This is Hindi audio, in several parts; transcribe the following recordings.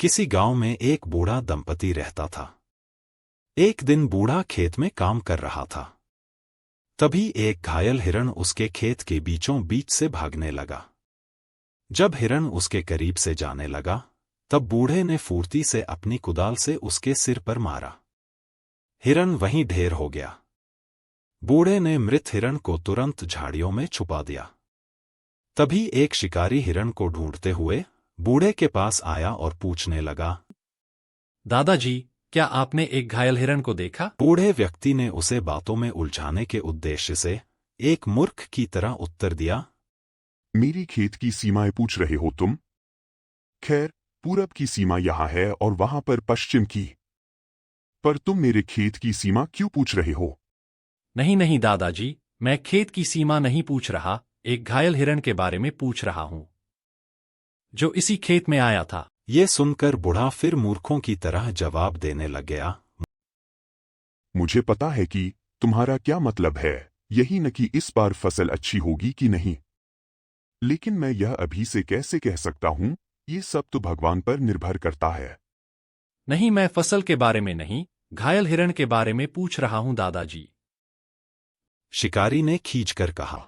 किसी गांव में एक बूढ़ा दंपति रहता था। एक दिन बूढ़ा खेत में काम कर रहा था। तभी एक घायल हिरण उसके खेत के बीचों बीच से भागने लगा। जब हिरण उसके करीब से जाने लगा, तब बूढ़े ने फुर्ती से अपनी कुदाल से उसके सिर पर मारा। हिरण वहीं ढेर हो गया। बूढ़े ने मृत हिरण को तुरंत झाड़ियों में छुपा दिया। तभी एक शिकारी हिरण को ढूंढते हुए बूढ़े के पास आया और पूछने लगा, दादाजी, क्या आपने एक घायल हिरण को देखा? बूढ़े व्यक्ति ने उसे बातों में उलझाने के उद्देश्य से एक मूर्ख की तरह उत्तर दिया, मेरी खेत की सीमाएं पूछ रहे हो तुम? खैर, पूरब की सीमा यहाँ है और वहां पर पश्चिम की। पर तुम मेरे खेत की सीमा क्यों पूछ रहे हो? नहीं नहीं दादाजी, मैं खेत की सीमा नहीं पूछ रहा, एक घायल हिरण के बारे में पूछ रहा हूं, जो इसी खेत में आया था। ये सुनकर बूढ़ा फिर मूर्खों की तरह जवाब देने लग गया, मुझे पता है कि तुम्हारा क्या मतलब है, यही न कि इस बार फसल अच्छी होगी कि नहीं। लेकिन मैं यह अभी से कैसे कह सकता हूं, ये सब तो भगवान पर निर्भर करता है। नहीं, मैं फसल के बारे में नहीं, घायल हिरण के बारे में पूछ रहा हूं दादाजी। शिकारी ने खींचकर कहा।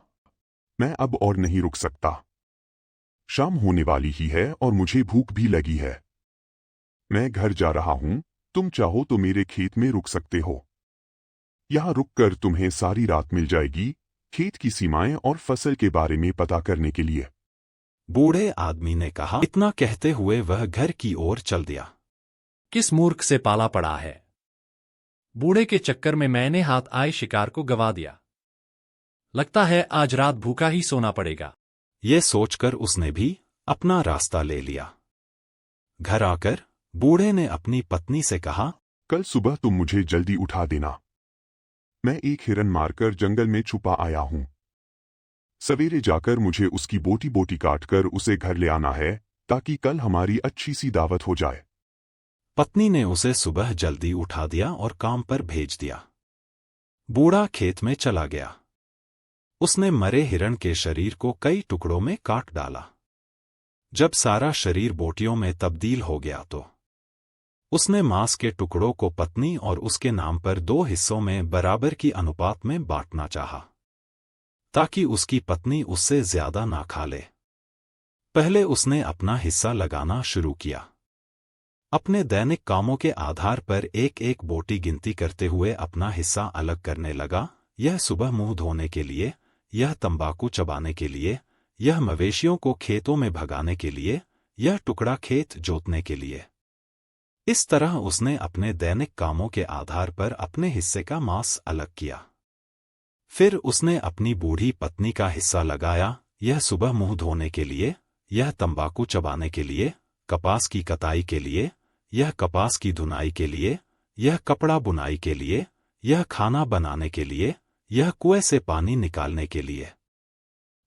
मैं अब और नहीं रुक सकता। शाम होने वाली ही है और मुझे भूख भी लगी है। मैं घर जा रहा हूं, तुम चाहो तो मेरे खेत में रुक सकते हो। यहां रुककर तुम्हें सारी रात मिल जाएगी, खेत की सीमाएं और फसल के बारे में पता करने के लिए। बूढ़े आदमी ने कहा। इतना कहते हुए वह घर की ओर चल दिया। किस मूर्ख से पाला पड़ा है। बूढ़े के चक्कर में मैंने हाथ आए शिकार को गवा दिया। लगता है आज रात भूखा ही सोना पड़ेगा। ये सोचकर उसने भी अपना रास्ता ले लिया। घर आकर बूढ़े ने अपनी पत्नी से कहा, कल सुबह तुम मुझे जल्दी उठा देना। मैं एक हिरन मारकर जंगल में छुपा आया हूं। सवेरे जाकर मुझे उसकी बोटी बोटी काटकर उसे घर ले आना है, ताकि कल हमारी अच्छी सी दावत हो जाए। पत्नी ने उसे सुबह जल्दी उठा दिया और काम पर भेज दिया। बूढ़ा खेत में चला गया। उसने मरे हिरण के शरीर को कई टुकड़ों में काट डाला। जब सारा शरीर बोटियों में तब्दील हो गया तो उसने मांस के टुकड़ों को पत्नी और उसके नाम पर 2 हिस्सों में बराबर की अनुपात में बांटना चाहा, ताकि उसकी पत्नी उससे ज्यादा ना खा ले। पहले उसने अपना हिस्सा लगाना शुरू किया। अपने दैनिक कामों के आधार पर एक एक बोटी गिनती करते हुए अपना हिस्सा अलग करने लगा। यह सुबह मुंह धोने के लिए, यह तंबाकू चबाने के लिए, यह मवेशियों को खेतों में भगाने के लिए, यह टुकड़ा खेत जोतने के लिए। इस तरह उसने अपने दैनिक कामों के आधार पर अपने हिस्से का मांस अलग किया। फिर उसने अपनी बूढ़ी पत्नी का हिस्सा लगाया, यह सुबह मुंह धोने के लिए, यह तंबाकू चबाने के लिए, कपास की कताई के लिए, यह कपास की धुनाई के लिए, यह कपड़ा बुनाई के लिए, यह खाना बनाने के लिए, यह कुएं से पानी निकालने के लिए।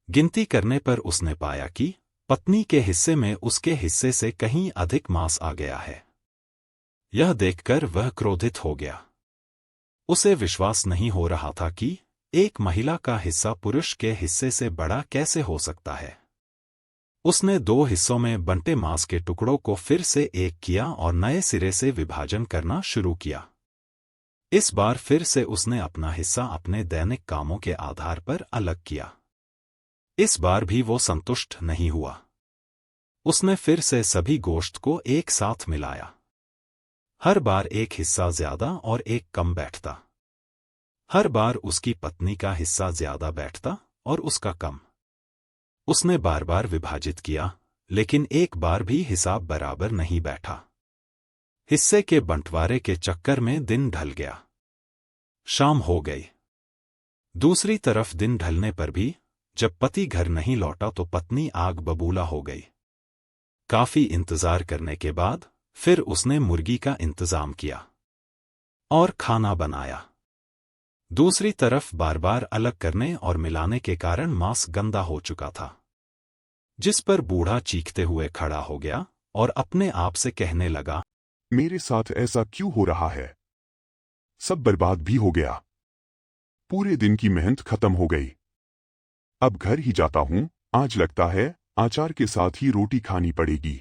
गिनती करने पर उसने पाया कि पत्नी के हिस्से में उसके हिस्से से कहीं अधिक मांस आ गया है। यह देखकर वह क्रोधित हो गया। उसे विश्वास नहीं हो रहा था कि एक महिला का हिस्सा पुरुष के हिस्से से बड़ा कैसे हो सकता है। उसने 2 हिस्सों में बंटे मांस के टुकड़ों को फिर से एक किया और नए सिरे से विभाजन करना शुरू किया। इस बार फिर से उसने अपना हिस्सा अपने दैनिक कामों के आधार पर अलग किया। इस बार भी वो संतुष्ट नहीं हुआ। उसने फिर से सभी गोश्त को एक साथ मिलाया। हर बार एक हिस्सा ज्यादा और एक कम बैठता। हर बार उसकी पत्नी का हिस्सा ज्यादा बैठता और उसका कम। उसने बार बार विभाजित किया, लेकिन एक बार भी हिसाब बराबर नहीं बैठा। हिस्से के बंटवारे के चक्कर में दिन ढल गया। शाम हो गई। दूसरी तरफ दिन ढलने पर भी जब पति घर नहीं लौटा तो पत्नी आग बबूला हो गई। काफी इंतजार करने के बाद फिर उसने मुर्गी का इंतजाम किया और खाना बनाया। दूसरी तरफ बार बार अलग करने और मिलाने के कारण मांस गंदा हो चुका था, जिस पर बूढ़ा चीखते हुए खड़ा हो गया और अपने आप से कहने लगा, मेरे साथ ऐसा क्यों हो रहा है? सब बर्बाद भी हो गया। पूरे दिन की मेहनत खत्म हो गई। अब घर ही जाता हूं, आज लगता है अचार के साथ ही रोटी खानी पड़ेगी।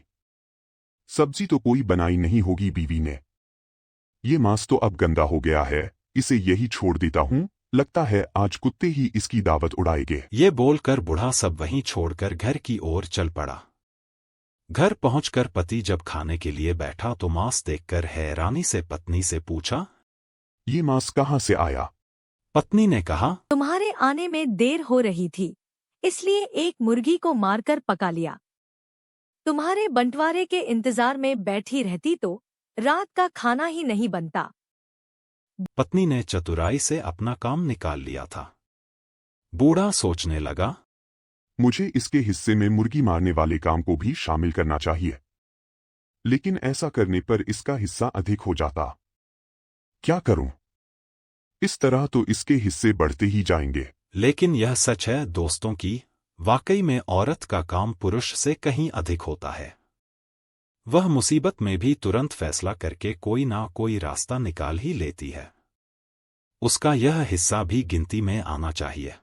सब्जी तो कोई बनाई नहीं होगी बीवी ने। ये मांस तो अब गंदा हो गया है, इसे यही छोड़ देता हूँ, लगता है आज कुत्ते ही इसकी दावत उड़ाएंगे। ये बोलकर बूढ़ा सब वहीं छोड़कर घर की ओर चल पड़ा। घर पहुंचकर पति जब खाने के लिए बैठा तो मांस देखकर हैरानी से पत्नी से पूछा। ये मांस कहाँ से आया? पत्नी ने कहा, तुम्हारे आने में देर हो रही थी, इसलिए एक मुर्गी को मारकर पका लिया। तुम्हारे बंटवारे के इंतजार में बैठी रहती तो रात का खाना ही नहीं बनता। पत्नी ने चतुराई से अपना काम निकाल लिया था। बूढ़ा सोचने लगा, मुझे इसके हिस्से में मुर्गी मारने वाले काम को भी शामिल करना चाहिए, लेकिन ऐसा करने पर इसका हिस्सा अधिक हो जाता। क्या करूं? इस तरह तो इसके हिस्से बढ़ते ही जाएंगे। लेकिन यह सच है दोस्तों की वाकई में औरत का काम पुरुष से कहीं अधिक होता है। वह मुसीबत में भी तुरंत फैसला करके कोई ना कोई रास्ता निकाल ही लेती है। उसका यह हिस्सा भी गिनती में आना चाहिए।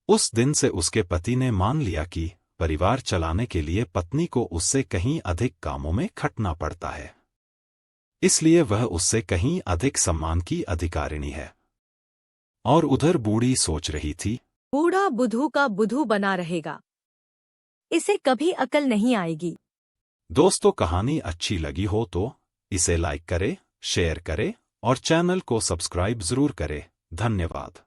उस दिन से उसके पति ने मान लिया कि परिवार चलाने के लिए पत्नी को उससे कहीं अधिक कामों में खटना पड़ता है, इसलिए वह उससे कहीं अधिक सम्मान की अधिकारिणी है। और उधर बूढ़ी सोच रही थी, बूढ़ा बुद्धू का बुद्धू बना रहेगा, इसे कभी अकल नहीं आएगी। दोस्तों कहानी अच्छी लगी हो तो इसे लाइक करें, शेयर करें और चैनल को सब्सक्राइब जरूर करें। धन्यवाद।